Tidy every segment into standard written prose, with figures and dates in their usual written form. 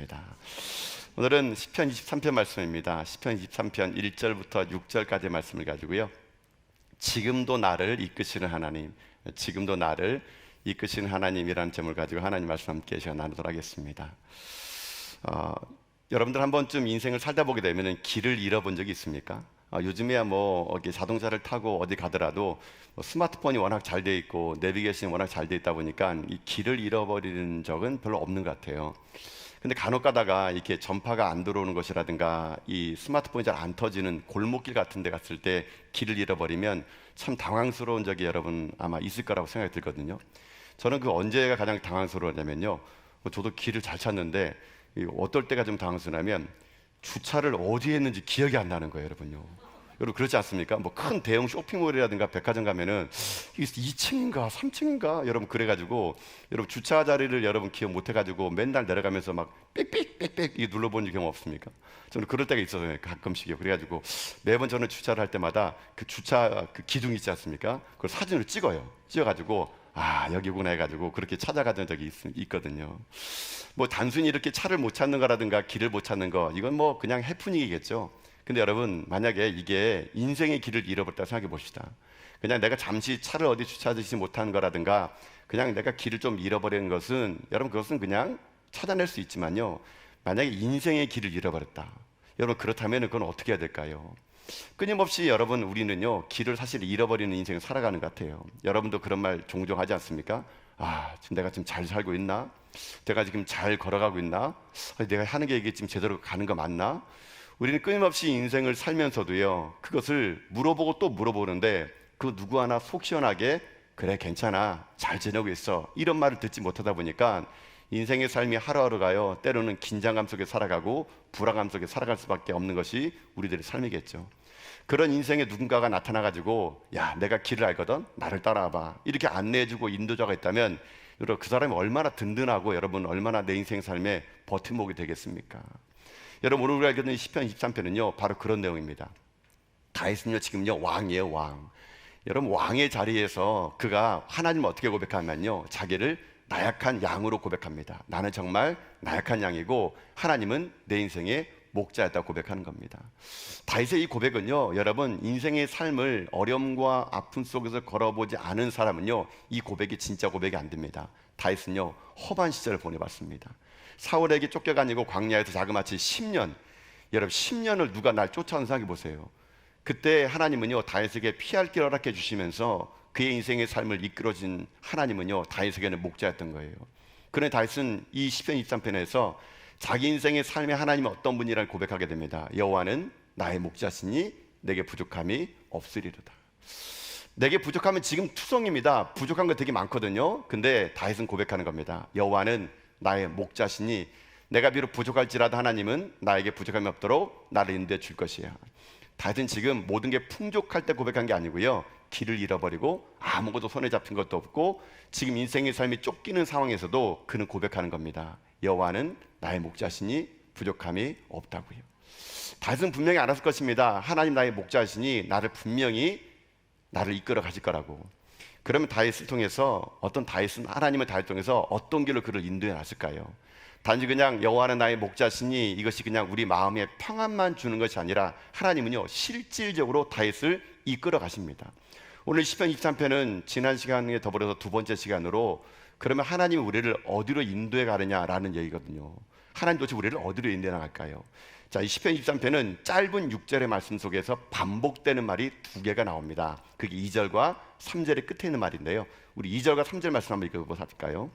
하겠습니다. 오늘은 시편 23편 말씀입니다. 시편 23편 1절부터 6절까지의 말씀을 가지고요, 지금도 나를 이끄시는 하나님, 지금도 나를 이끄시는 하나님이라는 제목을 가지고 하나님 말씀 함께 시간 나누도록 하겠습니다. 여러분들 한 번쯤 인생을 살다 보게 되면 길을 잃어본 적이 있습니까? 요즘에야 자동차를 타고 어디 가더라도 스마트폰이 워낙 잘 돼 있고 내비게이션이 워낙 잘 돼 있다 보니까 이 길을 잃어버리는 적은 별로 없는 것 같아요. 근데 간혹 가다가 이렇게 전파가 안 들어오는 곳이라든가 이 스마트폰이 잘 안 터지는 골목길 같은 데 갔을 때 길을 잃어버리면 참 당황스러운 적이 여러분 아마 있을 거라고 생각이 들거든요. 저는 그 언제가 가장 당황스러웠냐면요, 저도 길을 잘 찾는데 어떨 때가 좀 당황스러우냐면 주차를 어디에 했는지 기억이 안 나는 거예요, 여러분요. 여러분 그렇지 않습니까? 큰 대형 쇼핑몰이라든가 백화점 가면은 이게 2층인가 3층인가 여러분 그래가지고 여러분 주차 자리를 여러분 기억 못 해가지고 맨날 내려가면서 막 삑삑 눌러본 경험 없습니까? 저는 그럴 때가 있어요, 가끔씩요. 그래가지고 매번 저는 주차를 할 때마다 그 주차 그 기둥 있지 않습니까? 그걸 사진으로 찍어가지고 여기구나 해가지고 그렇게 찾아가던 적이 있거든요. 단순히 이렇게 차를 못 찾는 거라든가 길을 못 찾는 거, 이건 그냥 해프닝이겠죠. 근데 여러분, 만약에 이게 인생의 길을 잃어버렸다 생각해 봅시다. 그냥 내가 잠시 차를 어디 주차하지 못한 거라든가 그냥 내가 길을 좀 잃어버리는 것은, 여러분 그것은 그냥 찾아낼 수 있지만요, 만약에 인생의 길을 잃어버렸다, 여러분 그렇다면 그건 어떻게 해야 될까요? 끊임없이 여러분 우리는요 길을 사실 잃어버리는 인생을 살아가는 것 같아요. 여러분도 그런 말 종종 하지 않습니까? 지금 내가 지금 잘 살고 있나? 내가 지금 잘 걸어가고 있나? 내가 하는 게 이게 지금 제대로 가는 거 맞나? 우리는 끊임없이 인생을 살면서도요 그것을 물어보고 또 물어보는데 그 누구 하나 속 시원하게 그래 괜찮아 잘 지내고 있어 이런 말을 듣지 못하다 보니까 인생의 삶이 하루하루가요 때로는 긴장감 속에 살아가고 불안감 속에 살아갈 수밖에 없는 것이 우리들의 삶이겠죠. 그런 인생에 누군가가 나타나가지고 야 내가 길을 알거든 나를 따라와봐 이렇게 안내해주고 인도자가 있다면 여러분 그 사람이 얼마나 든든하고 여러분 얼마나 내 인생 삶에 버팀목이 되겠습니까? 여러분 오늘 우리가 알게 된 시편 23편은요 바로 그런 내용입니다. 다윗은요 지금요 왕이에요, 왕. 여러분 왕의 자리에서 그가 하나님을 어떻게 고백하면요 자기를 나약한 양으로 고백합니다. 나는 정말 나약한 양이고 하나님은 내 인생의 목자였다고 고백하는 겁니다. 다윗의 이 고백은요 여러분 인생의 삶을 어려움과 아픔 속에서 걸어보지 않은 사람은요 이 고백이 진짜 고백이 안 됩니다. 다윗은요 험한 시절을 보내봤습니다. 사울에게 쫓겨가지고 광야에서 자그마치 10년, 여러분 10년을 누가 날 쫓아오는 생각해 보세요. 그때 하나님은요 다윗에게 피할 길을 허락해 주시면서 그의 인생의 삶을 이끌어진 하나님은요 다윗에게는 목자였던 거예요. 그런데 다윗은 이 시편 23편에서 자기 인생의 삶의 하나님은 어떤 분이라고 고백하게 됩니다. 여호와는 나의 목자시니 내게 부족함이 없으리로다. 내게 부족함은 지금 투성입니다. 부족한 거 되게 많거든요. 근데 다윗은 고백하는 겁니다. 여호와는 나의 목자시니 내가 비록 부족할지라도 하나님은 나에게 부족함이 없도록 나를 인도해 줄 것이야. 다윗은 지금 모든 게 풍족할 때 고백한 게 아니고요 길을 잃어버리고 아무것도 손에 잡힌 것도 없고 지금 인생의 삶이 쫓기는 상황에서도 그는 고백하는 겁니다. 여호와는 나의 목자시니 부족함이 없다고요. 다윗은 분명히 알았을 것입니다. 하나님 나의 목자시니 분명히 나를 이끌어 가실 거라고. 그러면 다윗을 통해서 하나님의 다윗을 통해서 어떤 길로 그를 인도해 놨을까요? 단지 그냥 여호와는 나의 목자시니 이것이 그냥 우리 마음에 평안만 주는 것이 아니라 하나님은요 실질적으로 다윗을 이끌어 가십니다. 오늘 시편 23편은 지난 시간에 더불어서 두 번째 시간으로 그러면 하나님이 우리를 어디로 인도해 가느냐라는 얘기거든요. 하나님 도대체 우리를 어디로 인도해 나갈까요? 자, 이 시편 23편은 짧은 6절의 말씀 속에서 반복되는 말이 두 개가 나옵니다. 그게 2절과 3절의 끝에 있는 말인데요, 우리 2절과 3절 말씀 한번 읽어볼까요?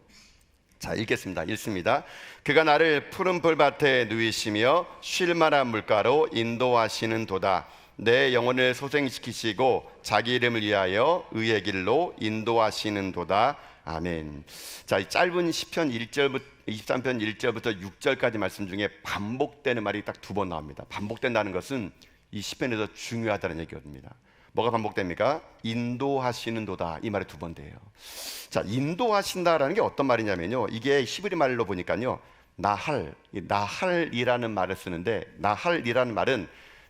자, 읽습니다. 그가 나를 푸른 풀밭에 누이시며 쉴 만한 물가로 인도하시는 도다. 내 영혼을 소생시키시고 자기 이름을 위하여 의의 길로 인도하시는 도다. 아멘. 자, 이 짧은 시편 23편 1절부터 6절까지 말씀 중에 반복되는 말이 딱 두 번 나옵니다. 반복된다는 것은 이 시편에서 중요하다는 얘기입니다. 뭐가 반복됩니까? 인도하시는 도다, 이 말이 두 번 돼요. 자, 인도하신다라는 게 어떤 말이냐면요 이게 히브리 말로 보니까요 나할이라는 말을 쓰는데 나할이라는 말은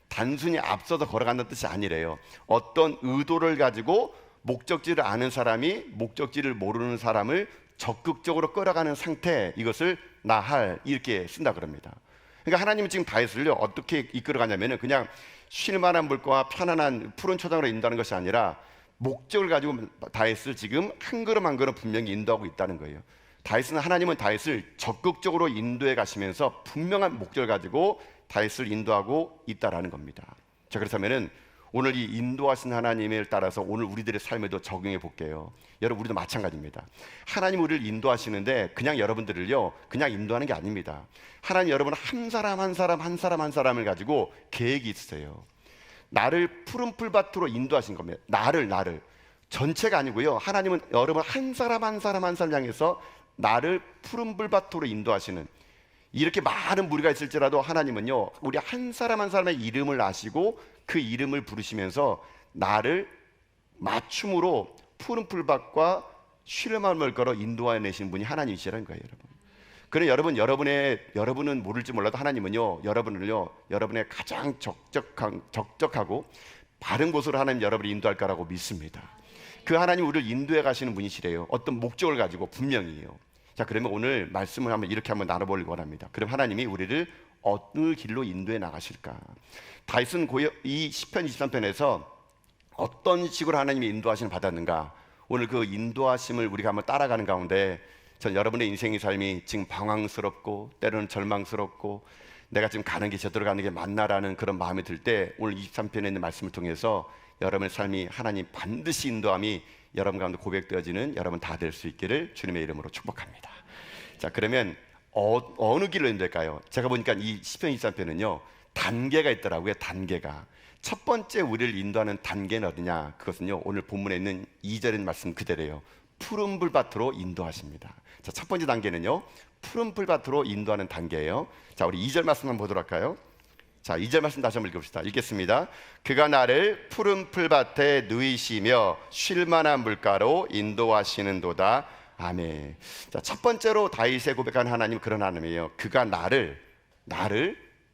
단순히 앞서서 걸어간다는 뜻이 아니래요. 어떤 의도를 가지고 목적지를 아는 사람이 목적지를 모르는 사람을 적극적으로 끌어가는 상태, 이것을 나할 이렇게 쓴다 그럽니다. 그러니까 하나님은 지금 다윗을요 어떻게 이끌어가냐면은 그냥 쉴만한 물과 편안한 푸른 초장으로 인도하는 것이 아니라 목적을 가지고 다윗을 지금 한 걸음 한 걸음 분명히 인도하고 있다는 거예요. 하나님은 다윗을 적극적으로 인도해 가시면서 분명한 목적을 가지고 다윗을 인도하고 있다라는 겁니다. 자, 그렇다면은 오늘 이 인도하신 하나님을 따라서 오늘 우리들의 삶에도 적용해 볼게요. 여러분, 우리도 마찬가지입니다. 하나님 우리를 인도하시는데 그냥 여러분들을요 그냥 인도하는 게 아닙니다. 하나님 여러분 한 사람 한 사람 한 사람 한 사람을 가지고 계획이 있으세요. 나를 푸른 풀밭으로 인도하신 겁니다. 나를 전체가 아니고요. 하나님은 여러분 한 사람 한 사람 한 사람 향해서 나를 푸른 풀밭으로 인도하시는, 이렇게 많은 무리가 있을지라도 하나님은요 우리 한 사람 한 사람의 이름을 아시고 그 이름을 부르시면서 나를 맞춤으로 푸른 풀밭과 쉬름함을 걸어 인도해내신 분이 하나님이시라는 거예요, 여러분. 그래 여러분은 모를지 몰라도 하나님은요 여러분의 가장 적적하고 바른 곳으로 하나님 여러분을 인도할 거라고 믿습니다. 그 하나님 우리를 인도해 가시는 분이시래요. 어떤 목적을 가지고 분명히요. 자, 그러면 오늘 말씀을 이렇게 한번 나눠보려고 합니다. 그럼 하나님이 우리를 어느 길로 인도해 나가실까? 다윗은 이 시편 23편에서 어떤 식으로 하나님이 인도하심을 받았는가? 오늘 그 인도하심을 우리가 한번 따라가는 가운데 전 여러분의 인생의 삶이 지금 방황스럽고 때로는 절망스럽고 내가 지금 가는 게 제대로 가는 게 맞나라는 그런 마음이 들 때 오늘 23편에 있는 말씀을 통해서 여러분의 삶이 하나님 반드시 인도함이 여러분 가운데 고백되어지는 여러분 다 될 수 있기를 주님의 이름으로 축복합니다. 자, 그러면 어느 길로 인도할까요? 제가 보니까 이 시편 23편은요 단계가 있더라고요. 단계가. 첫 번째 우리를 인도하는 단계는 어디냐? 그것은요 오늘 본문에 있는 2절의 말씀 그대로예요. 푸른 풀밭으로 인도하십니다. 자, 첫 번째 단계는요 푸른 풀밭으로 인도하는 단계예요. 자, 우리 2절 말씀 한번 보도록 할까요? 자, 2절 말씀 다시 한번 읽읍시다. 읽겠습니다. 그가 나를 푸른 풀밭에 누이시며 쉴만한 물가로 인도하시는도다. 아멘. 자, 첫 번째로 다윗의 고백하는 하나님은 그런 하나님이에요. 그가 나를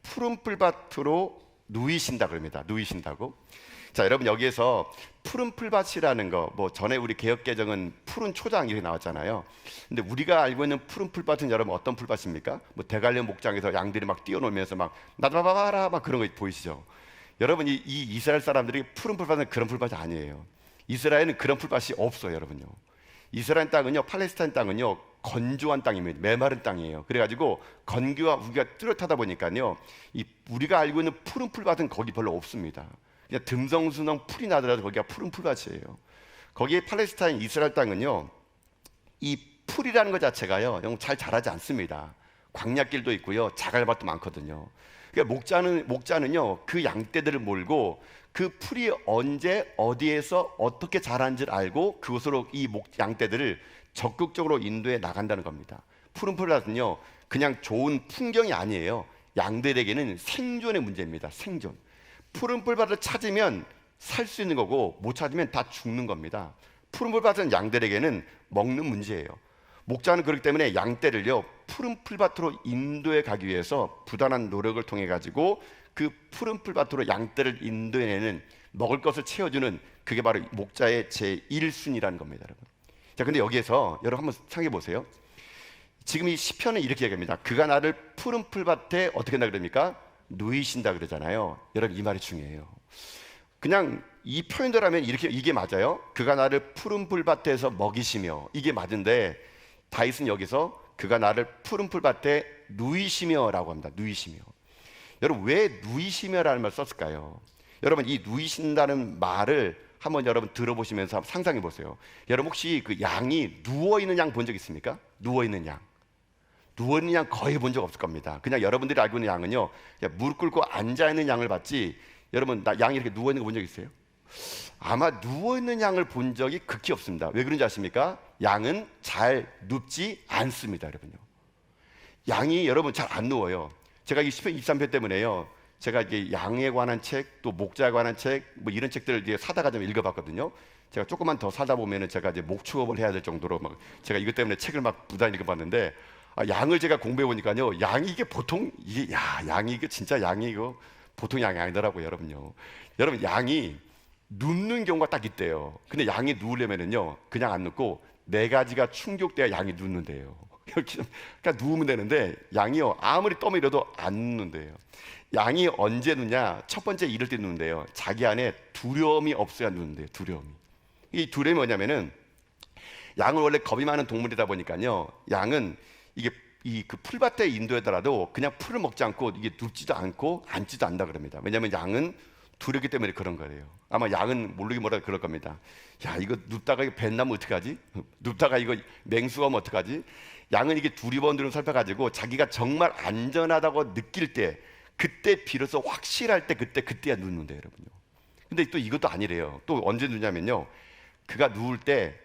푸른 풀밭으로 누이신다 그럽니다. 누이신다고. 자, 여러분 여기에서 푸른 풀밭이라는 거, 뭐 전에 우리 개역개정은 푸른 초장 이렇게 나왔잖아요. 근데 우리가 알고 있는 푸른 풀밭은 여러분 어떤 풀밭입니까? 뭐 대관령 목장에서 양들이 막 뛰어놀면서 막 나다바바라 막 그런 거 보이시죠? 여러분 이 이스라엘 사람들이 푸른 풀밭은 그런 풀밭이 아니에요. 이스라엘은 그런 풀밭이 없어요, 여러분요. 이스라엘 땅은요, 팔레스타인 땅은요 건조한 땅입니다. 메마른 땅이에요. 그래가지고 건기와 우기가 뚜렷하다 보니까요 우리가 알고 있는 푸른 풀밭은 거기 별로 없습니다. 그냥 듬성스러운 풀이 나더라도 거기가 푸른 풀밭이에요. 거기에 팔레스타인 이스라엘 땅은요 이 풀이라는 것 자체가요 잘 자라지 않습니다. 광야길도 있고요 자갈밭도 많거든요. 그러니까 목자는요 그 양떼들을 몰고 그 풀이 언제 어디에서 어떻게 자라는지를 알고 그곳으로 이 양떼들을 적극적으로 인도해 나간다는 겁니다. 푸른 풀밭은요 그냥 좋은 풍경이 아니에요. 양들에게는 생존의 문제입니다. 생존. 푸른 풀밭을 찾으면 살 수 있는 거고 못 찾으면 다 죽는 겁니다. 푸른 풀밭은 양들에게는 먹는 문제예요. 목자는 그렇기 때문에 양떼를요 푸른 풀밭으로 인도해 가기 위해서 부단한 노력을 통해 가지고 그 푸른 풀밭으로 양떼를 인도해내는, 먹을 것을 채워주는, 그게 바로 목자의 제1순위라는 겁니다, 여러분. 자, 근데 여기에서 여러분 한번 생각해 보세요. 지금 이 시편은 이렇게 얘기합니다. 그가 나를 푸른 풀밭에 어떻게 한다 그럽니까? 누이신다 그러잖아요. 여러분 이 말이 중요해요. 그냥 이 표현대로라면 이게 맞아요. 그가 나를 푸른 풀밭에서 먹이시며, 이게 맞은데 다윗은 여기서 그가 나를 푸른 풀밭에 누이시며라고 합니다. 누이시며. 여러분 왜 누이시며라는 말을 썼을까요? 여러분 이 누이신다는 말을 한번 여러분 들어보시면서 상상해 보세요. 여러분 혹시 그 양이 누워있는 양 본 적 있습니까? 누워있는 양 거의 본 적 없을 겁니다. 그냥 여러분들이 알고 있는 양은요 무릎 꿇고 앉아있는 양을 봤지, 여러분 양이 이렇게 누워있는 거 본 적 있어요? 아마 누워있는 양을 본 적이 극히 없습니다. 왜 그런지 아십니까? 양은 잘 눕지 않습니다, 여러분요. 양이 여러분 잘 안 누워요. 제가 이 시편 23편 때문에요 제가 이게 양에 관한 책, 또 목자에 관한 책, 뭐 이런 책들을 이제 사다가 좀 읽어봤거든요. 제가 조금만 더 사다 보면은 제가 이제 목축업을 해야 될 정도로 막 제가 이것 때문에 책을 막 부단 읽어봤는데, 양을 제가 공부해 보니까요, 양이 이게 진짜 양이 이거 보통 양이 아니더라고요, 여러분요. 여러분 양이 눕는 경우가 딱 있대요. 근데 양이 누우려면은요 그냥 안 눕고 네 가지가 충족돼야 양이 눕는데요. 이렇게 그러니까 누우면 되는데 양이요 아무리 떠밀어도 안 눕는데요. 양이 언제 눕냐? 첫 번째 이럴 때 눕는데요. 자기 안에 두려움이 없어야 눕는데요. 두려움이. 이 두려움이 뭐냐면은 양은 원래 겁이 많은 동물이다 보니까요. 양은 이게 이 그 풀밭에 인도하더라도 그냥 풀을 먹지 않고 이게 눕지도 않고 앉지도 않는다 그럽니다. 왜냐하면 양은 두렵기 때문에 그런 거예요. 아마 양은 모르게 뭐라 그럴 겁니다. 야, 이거 눕다가 이거 배 나면 어떡하지? 눕다가 이거 맹수가 오면 어떡하지? 양은 이게 두리번두리번 살펴가지고 자기가 정말 안전하다고 느낄 때, 그때 비로소 확실할 때 그때야 눕는데 여러분요. 근데 또 이것도 아니래요. 또 언제 눕냐면요. 그가 누울 때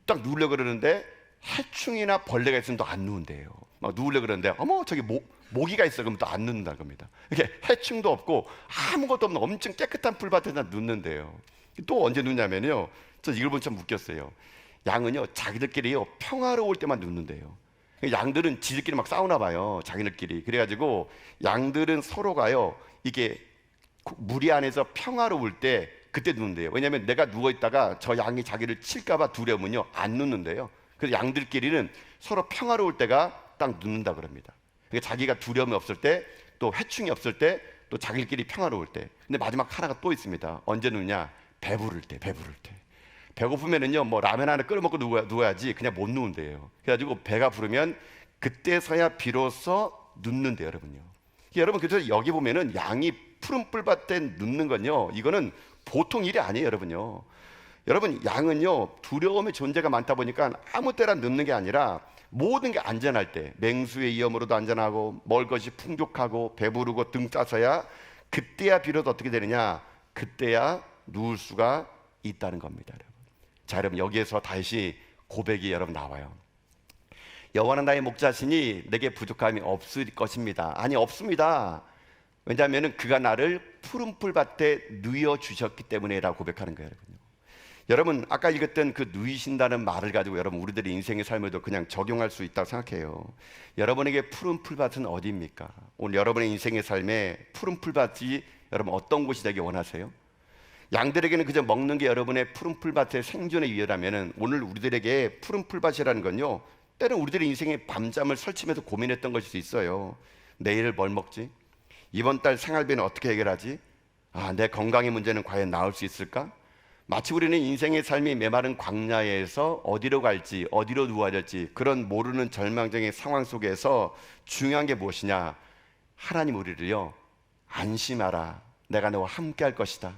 딱 누우려고 그러는데 해충이나 벌레가 있으면 또 안 누운대요. 막 누우려고 그러는데 어머 저기 모기가 있어 그러면 또 안 눕는다 겁니다. 이렇게 해충도 없고 아무것도 없는 엄청 깨끗한 풀밭에다 눕는데요. 또 언제 눕냐면요. 저 이걸 보면 참 웃겼어요. 양은요 자기들끼리요 평화로울 때만 눕는데요. 양들은 지들끼리 막 싸우나 봐요. 자기들끼리. 그래가지고 양들은 서로가요 이게 무리 안에서 평화로울 때 그때 눕는데요. 왜냐하면 내가 누워 있다가 저 양이 자기를 칠까봐 두려우면요 안 눕는데요. 그래서 양들끼리는 서로 평화로울 때가 딱 눕는다 그럽니다. 그러니까 자기가 두려움이 없을 때, 또 해충이 없을 때, 또 자기들끼리 평화로울 때. 근데 마지막 하나가 또 있습니다. 언제 눕냐? 배부를 때. 배고프면은요 뭐 라면 하나 끓여 먹고 누워야지 그냥 못 누운대요. 그래가지고 배가 부르면 그때서야 비로소 눕는데 여러분요. 여러분 그래서 여기 보면은 양이 푸른 뿔밭에 눕는 건요 이거는 보통 일이 아니에요 여러분요. 여러분 양은요 두려움의 존재가 많다 보니까 아무 때나 눕는 게 아니라 모든 게 안전할 때, 맹수의 위험으로도 안전하고 먹을 것이 풍족하고 배부르고 등 따서야 그때야 비로소 어떻게 되느냐? 그때야 누울 수가 있다는 겁니다 여러분. 자 여러분 여기에서 다시 고백이 여러분 나와요. 여호와는 나의 목자시니 내게 부족함이 없을 것입니다. 아니 없습니다. 왜냐하면 그가 나를 푸른 풀밭에 누여 주셨기 때문에라고 고백하는 거예요 여러분요. 여러분 아까 읽었던 그 누이신다는 말을 가지고 여러분 우리들의 인생의 삶에도 그냥 적용할 수 있다고 생각해요. 여러분에게 푸른 풀밭은 어디입니까? 오늘 여러분의 인생의 삶에 푸른 풀밭이 여러분 어떤 곳이 되길 원하세요? 양들에게는 그저 먹는 게 여러분의 푸른 풀밭의 생존의 위협이라면 오늘 우리들에게 푸른 풀밭이라는 건요 때는 우리들의 인생에 밤잠을 설치면서 고민했던 것일 수 있어요. 내일 뭘 먹지? 이번 달 생활비는 어떻게 해결하지? 내 건강의 문제는 과연 나을 수 있을까? 마치 우리는 인생의 삶이 메마른 광야에서 어디로 갈지 어디로 누워야 될지 그런 모르는 절망적인 상황 속에서 중요한 게 무엇이냐? 하나님 우리를요 안심하라 내가 너와 함께 할 것이다,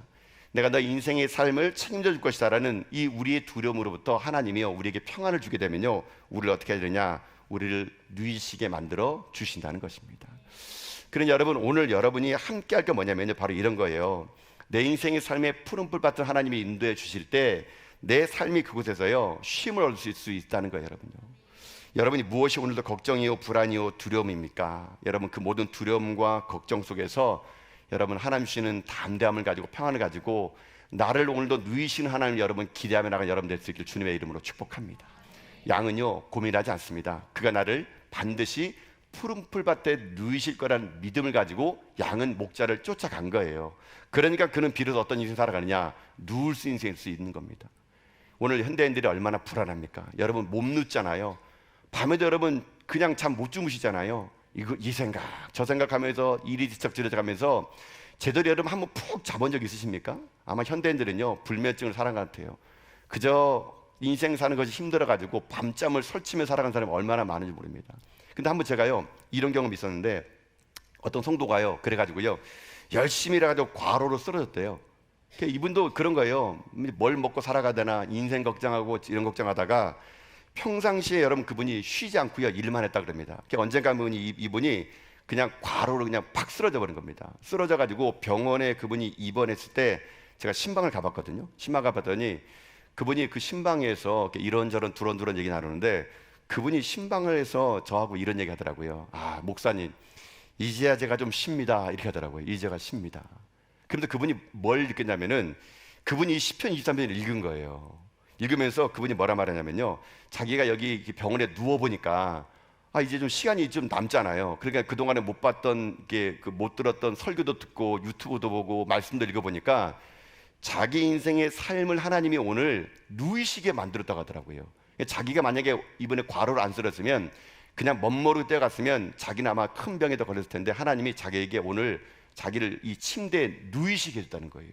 내가 너 인생의 삶을 책임져 줄 것이다 라는 이 우리의 두려움으로부터 하나님이요 우리에게 평안을 주게 되면요 우리를 어떻게 해야 되냐? 우리를 누이시게 만들어 주신다는 것입니다. 그러니 여러분 오늘 여러분이 함께 할 게 뭐냐면요 바로 이런 거예요. 내 인생의 삶에 푸른 풀밭을 하나님이 인도해 주실 때 내 삶이 그곳에서요 쉼을 얻을 수 있다는 거예요 여러분요. 여러분이 무엇이 오늘도 걱정이요 불안이요 두려움입니까? 여러분 그 모든 두려움과 걱정 속에서 여러분 하나님 주시는 담대함을 가지고 평안을 가지고 나를 오늘도 누이시는 하나님 여러분 기대하며 나가는 여러분 될 수 있길 주님의 이름으로 축복합니다. 양은요 고민하지 않습니다. 그가 나를 반드시 푸른 풀밭에 누이실 거라는 믿음을 가지고 양은 목자를 쫓아간 거예요. 그러니까 그는 비로소 어떤 인생 살아가느냐? 누울 수 있는 겁니다. 오늘 현대인들이 얼마나 불안합니까? 여러분 못 눕잖아요. 밤에도 여러분 그냥 잠 못 주무시잖아요. 이 생각 저 생각하면서 일이 뒤척지려가면서 제대로 여러분 한번 푹 자본 적 있으십니까? 아마 현대인들은요 불면증을 살아간 것 같아요. 그저 인생 사는 것이 힘들어가지고 밤잠을 설치며 살아간 사람이 얼마나 많은지 모릅니다. 근데 한번 제가요 이런 경험이 있었는데 어떤 성도가요 그래가지고요 열심히 일해가지고 과로로 쓰러졌대요. 이분도 그런 거예요. 뭘 먹고 살아가되나 인생 걱정하고 이런 걱정하다가 평상시에 여러분 그분이 쉬지 않고요 일만 했다 그럽니다. 언젠가 이분이 그냥 과로로 그냥 팍 쓰러져 버린 겁니다. 쓰러져 가지고 병원에 그분이 입원했을 때 제가 신방을 가봤거든요. 신방 가봤더니 그분이 그 신방에서 이런저런 두런두런 얘기 나누는데 그분이 신방을 해서 저하고 이런 얘기 하더라고요. 목사님 이제야 제가 좀 쉽니다 이렇게 하더라고요. 이제가 쉽니다. 그런데 그분이 뭘 느꼈냐면은 그분이 시편 23편을 읽은 거예요. 읽으면서 그분이 뭐라 말하냐면요 자기가 여기 병원에 누워보니까 이제 좀 시간이 좀 남잖아요. 그러니까 그동안에 못 봤던 못 들었던 설교도 듣고 유튜브도 보고 말씀도 읽어보니까 자기 인생의 삶을 하나님이 오늘 누이시게 만들었다고 하더라고요. 자기가 만약에 이번에 과로를 안 쓰러졌으면 그냥 멋모르고 뛰어갔으면 자기는 아마 큰 병에도 걸렸을 텐데 하나님이 자기에게 오늘 자기를 이 침대에 누이시게 해줬다는 거예요.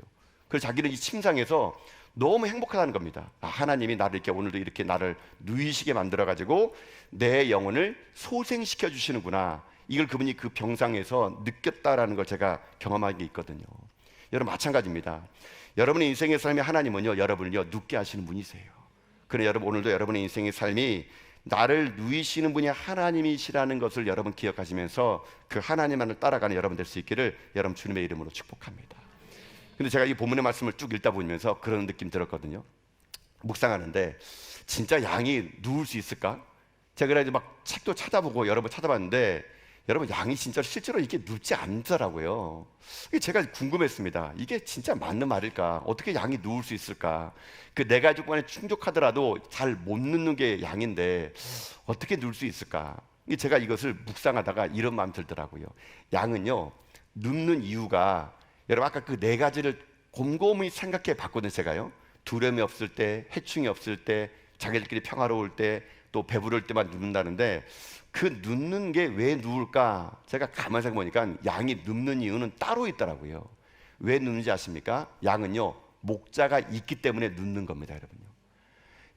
그래서 자기는 이 침상에서 너무 행복하다는 겁니다. 하나님이 나를 이렇게 오늘도 이렇게 나를 누이시게 만들어가지고 내 영혼을 소생시켜 주시는구나. 이걸 그분이 그 병상에서 느꼈다라는 걸 제가 경험한 게 있거든요. 여러분 마찬가지입니다. 여러분의 인생의 삶에 하나님은요, 여러분을요 눕게 하시는 분이세요. 그래 여러분 오늘도 여러분의 인생의 삶이 나를 누이시는 분이 하나님이시라는 것을 여러분 기억하시면서 그 하나님만을 따라가는 여러분 될 수 있기를 여러분 주님의 이름으로 축복합니다. 근데 제가 이 본문의 말씀을 쭉 읽다 보면서 그런 느낌 들었거든요. 묵상하는데 진짜 양이 누울 수 있을까? 제가 그래서 막 책도 찾아보고 여러 번 찾아봤는데 여러분 양이 진짜 실제로 이게 눕지 않더라고요. 제가 궁금했습니다. 이게 진짜 맞는 말일까? 어떻게 양이 누울 수 있을까? 그 네 가지 조건에 충족하더라도 잘 못 눕는 게 양인데 어떻게 누울 수 있을까? 제가 이것을 묵상하다가 이런 마음 들더라고요. 양은요 눕는 이유가 여러분 아까 그 네 가지를 곰곰이 생각해 봤거든요. 제가요 두려움이 없을 때, 해충이 없을 때, 자기들끼리 평화로울 때, 또 배부를 때만 눕는다는데 그 눕는 게 왜 누울까? 제가 가만히 생각해보니까 양이 눕는 이유는 따로 있더라고요. 왜 눕는지 아십니까? 양은요 목자가 있기 때문에 눕는 겁니다.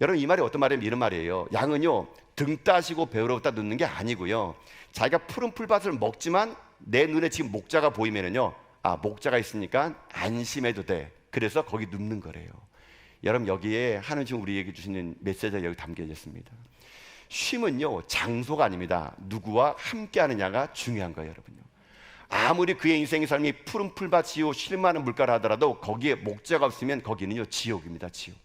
여러분 이 말이 어떤 말이냐면 이런 말이에요. 양은요 등 따시고 배우러부터 눕는 게 아니고요, 자기가 푸른 풀밭을 먹지만 내 눈에 지금 목자가 보이면은요, 목자가 있으니까 안심해도 돼. 그래서 거기 눕는 거래요. 여러분 여기에 하나님 지금 우리에게 주시는 메시지가 여기 담겨져 있습니다. 쉼은요 장소가 아닙니다. 누구와 함께 하느냐가 중요한 거예요. 여러분요, 아무리 그의 인생의 삶이 푸른 풀밭이요 쉴 만한 물가라 하더라도 거기에 목자가 없으면 거기는요 지옥입니다. 지옥.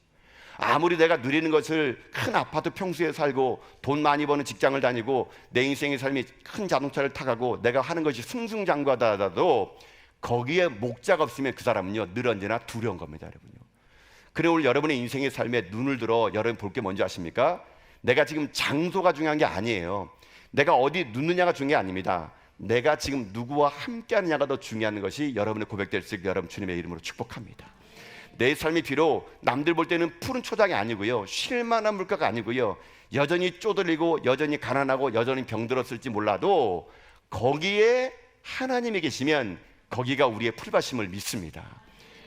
아무리 내가 누리는 것을 큰 아파트 평수에 살고 돈 많이 버는 직장을 다니고 내 인생의 삶이 큰 자동차를 타가고 내가 하는 것이 승승장구하다 하더라도 거기에 목자가 없으면 그 사람은요 늘 언제나 두려운 겁니다. 여러분요, 그래 오늘 여러분의 인생의 삶에 눈을 들어 여러분 볼 게 뭔지 아십니까? 내가 지금 장소가 중요한 게 아니에요. 내가 어디 눕느냐가 중요한 게 아닙니다. 내가 지금 누구와 함께 하느냐가 더 중요한 것이 여러분의 고백될 수 있게 여러분 주님의 이름으로 축복합니다. 내 삶이 비록 남들 볼 때는 푸른 초장이 아니고요, 쉴만한 물가가 아니고요, 여전히 쪼들리고 여전히 가난하고 여전히 병들었을지 몰라도 거기에 하나님이 계시면 거기가 우리의 풀밭임을 믿습니다.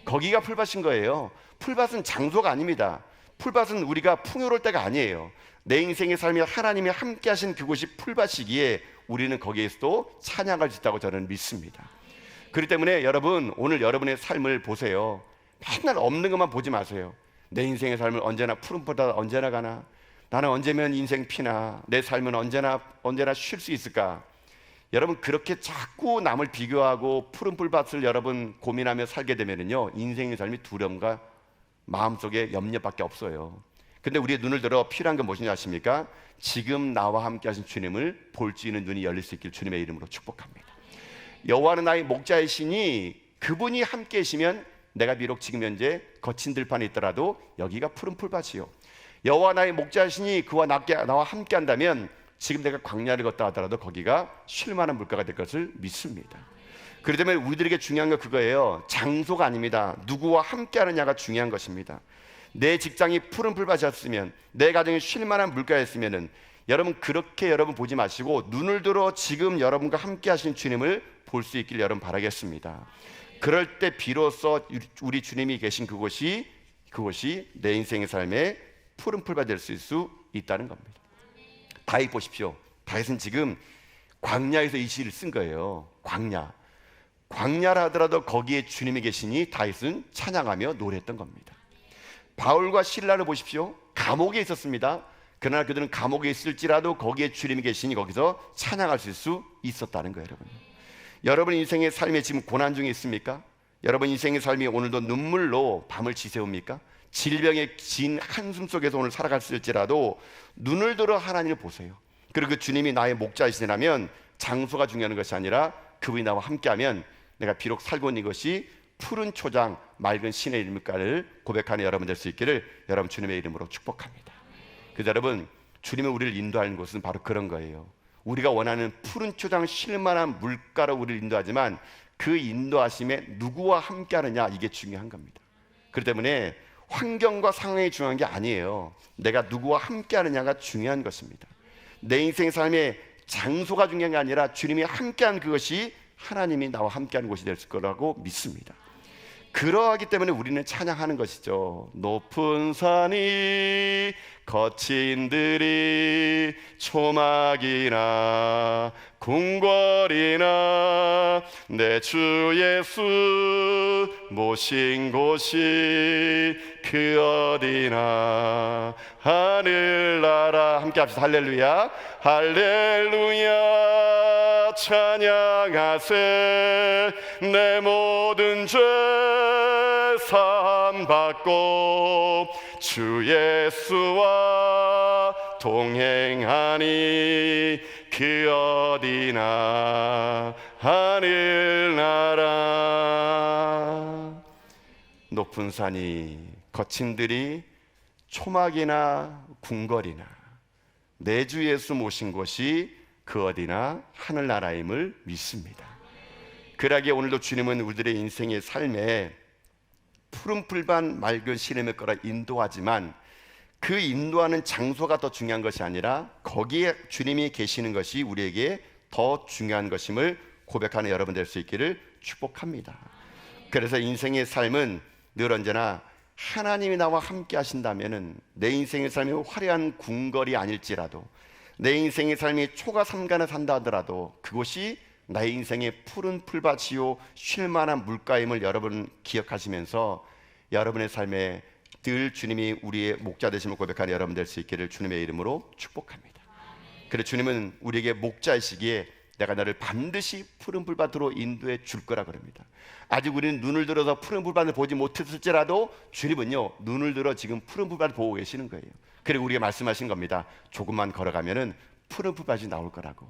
거기가 풀밭인 거예요. 풀밭은 장소가 아닙니다. 풀밭은 우리가 풍요로울 때가 아니에요. 내 인생의 삶에 하나님이 함께 하신 그곳이 풀밭이기에 우리는 거기에서도 찬양할 수 있다고 저는 믿습니다. 그렇기 때문에 여러분 오늘 여러분의 삶을 보세요. 맨날 없는 것만 보지 마세요. 내 인생의 삶을 언제나 푸른 풀밭 언제나 가나, 나는 언제면 인생 피나, 내 삶은 언제나 쉴 수 있을까? 여러분 그렇게 자꾸 남을 비교하고 푸른 풀밭을 여러분 고민하며 살게 되면은요 인생의 삶이 두려움과 마음속에 염려밖에 없어요. 근데 우리의 눈을 들어 필요한 게 무엇인지 아십니까? 지금 나와 함께 하신 주님을 볼 수 있는 눈이 열릴 수 있길 주님의 이름으로 축복합니다. 여호와는 나의 목자이시니 그분이 함께 계시면 내가 비록 지금 현재 거친 들판에 있더라도 여기가 푸른 풀밭이요, 여호와 나의 목자이시니 그와 나와 함께 한다면 지금 내가 광야를 걷다 하더라도 거기가 쉴만한 물가가 될 것을 믿습니다. 그렇기 때문에 우리들에게 중요한 건 그거예요. 장소가 아닙니다. 누구와 함께 하느냐가 중요한 것입니다. 내 직장이 푸른 풀밭이었으면, 내 가정이 쉴만한 물가였으면은 여러분 그렇게 여러분 보지 마시고 눈을 들어 지금 여러분과 함께 하신 주님을 볼 수 있길 여러분 바라겠습니다. 그럴 때 비로소 우리 주님이 계신 그곳이 내 인생의 삶에 푸른 풀밭이 될 수 있다는 겁니다. 다윗 보십시오. 다윗은 지금 광야에서 이 시를 쓴 거예요. 광야라 하더라도 거기에 주님이 계시니 다윗은 찬양하며 노래했던 겁니다. 바울과 실라를 보십시오. 감옥에 있었습니다. 그러나 그들은 감옥에 있을지라도 거기에 주님이 계시니 거기서 찬양할 수 있었다는 거예요. 여러분 인생의 삶에 지금 고난 중에 있습니까? 여러분 인생의 삶이 오늘도 눈물로 밤을 지새웁니까? 질병의 긴 한숨 속에서 오늘 살아갔을지라도 눈을 들어 하나님을 보세요. 그리고 그 주님이 나의 목자이시라면 장소가 중요한 것이 아니라 그분이 나와 함께하면 내가 비록 살고 있는 것이 푸른 초장 맑은 신의 이름가를 고백하는 여러분 될 수 있기를 여러분 주님의 이름으로 축복합니다. 그래서 여러분 주님이 우리를 인도하는 것은 바로 그런 거예요. 우리가 원하는 푸른 초장 쉴만한 물가로 우리를 인도하지만 그 인도하심에 누구와 함께하느냐 이게 중요한 겁니다. 그렇기 때문에 환경과 상황이 중요한 게 아니에요. 내가 누구와 함께하느냐가 중요한 것입니다. 내 인생의 삶의 장소가 중요한 게 아니라 주님이 함께한 그것이 하나님이 나와 함께하는 곳이 될 거라고 믿습니다. 그러하기 때문에 우리는 찬양하는 것이죠. 높은 산이 거친 들이 초막이나 궁궐이나 내 주 예수 모신 곳이 그 어디나 하늘나라 함께 합시다. 할렐루야 할렐루야 찬양하세 내 모든 죄 사함 받고 주 예수와 동행하니 그 어디나 하늘나라. 높은 산이 거친 들이 초막이나 궁궐이나 내 주 예수 모신 곳이 그 어디나 하늘나라임을 믿습니다. 그러기에 오늘도 주님은 우리들의 인생의 삶에 푸른 풀밭 맑은 시냇을 거라 인도하지만 그 인도하는 장소가 더 중요한 것이 아니라 거기에 주님이 계시는 것이 우리에게 더 중요한 것임을 고백하는 여러분 될 수 있기를 축복합니다. 그래서 인생의 삶은 늘 언제나 하나님이 나와 함께 하신다면 내 인생의 삶이 화려한 궁궐이 아닐지라도 내 인생의 삶이 초가 삼간을 산다 하더라도 그곳이 나의 인생의 푸른 풀밭이요 쉴만한 물가임을 여러분 기억하시면서 여러분의 삶에 늘 주님이 우리의 목자 되심을 고백하는 여러분 될 수 있기를 주님의 이름으로 축복합니다. 그래 주님은 우리에게 목자이시기에 내가 너를 반드시 푸른 풀밭으로 인도해 줄 거라 그럽니다. 아직 우리는 눈을 들어서 푸른 풀밭을 보지 못했을지라도 주님은요 눈을 들어 지금 푸른 풀밭을 보고 계시는 거예요. 그리고 우리에게 말씀하신 겁니다. 조금만 걸어가면은 푸른 풀밭이 나올 거라고.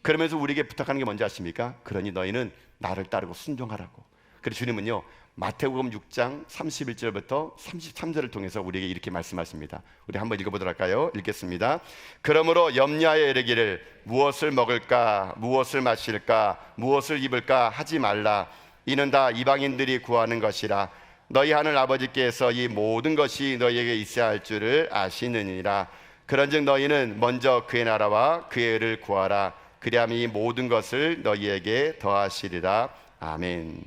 그러면서 우리에게 부탁하는 게 뭔지 아십니까? 그러니 너희는 나를 따르고 순종하라고. 그래서 주님은요 마태복음 6장 31절부터 33절을 통해서 우리에게 이렇게 말씀하십니다. 우리 한번 읽어보도록 할까요? 읽겠습니다. 그러므로 염려하여 이르기를 무엇을 먹을까 무엇을 마실까 무엇을 입을까 하지 말라. 이는 다 이방인들이 구하는 것이라. 너희 하늘 아버지께서 이 모든 것이 너희에게 있어야 할 줄을 아시느니라. 그런즉 너희는 먼저 그의 나라와 그의 의를 구하라. 그리하면 이 모든 것을 너희에게 더하시리라. 아멘.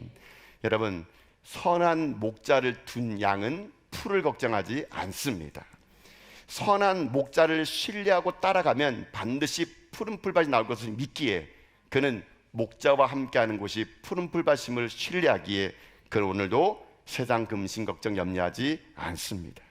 여러분 선한 목자를 둔 양은 풀을 걱정하지 않습니다. 선한 목자를 신뢰하고 따라가면 반드시 푸른 풀밭이 나올 것을 믿기에 그는 목자와 함께하는 곳이 푸른 풀밭임을 신뢰하기에 그는 오늘도 세상 금신 걱정 염려하지 않습니다.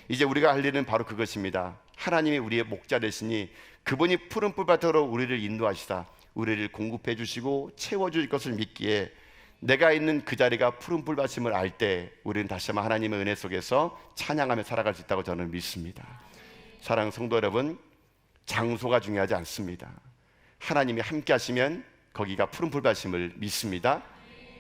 이제 우리가 할 일은 바로 그것입니다. 하나님이 우리의 목자 되시니 그분이 푸른 풀밭으로 우리를 인도하시다 우리를 공급해 주시고 채워줄 것을 믿기에 내가 있는 그 자리가 푸른 풀밭임을 알 때 우리는 다시 한번 하나님의 은혜 속에서 찬양하며 살아갈 수 있다고 저는 믿습니다. 사랑하는 성도 여러분, 장소가 중요하지 않습니다. 하나님이 함께 하시면 거기가 푸른 풀밭임을 믿습니다.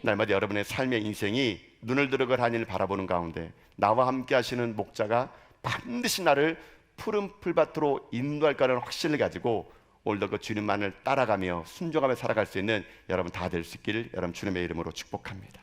날마다 여러분의 삶의 인생이 눈을 들어 하나님을 바라보는 가운데 나와 함께 하시는 목자가 반드시 나를 푸른 풀밭으로 인도할 거라는 확신을 가지고 오늘도 그 주님만을 따라가며 순종하며 살아갈 수 있는 여러분 다 될 수 있기를 여러분 주님의 이름으로 축복합니다.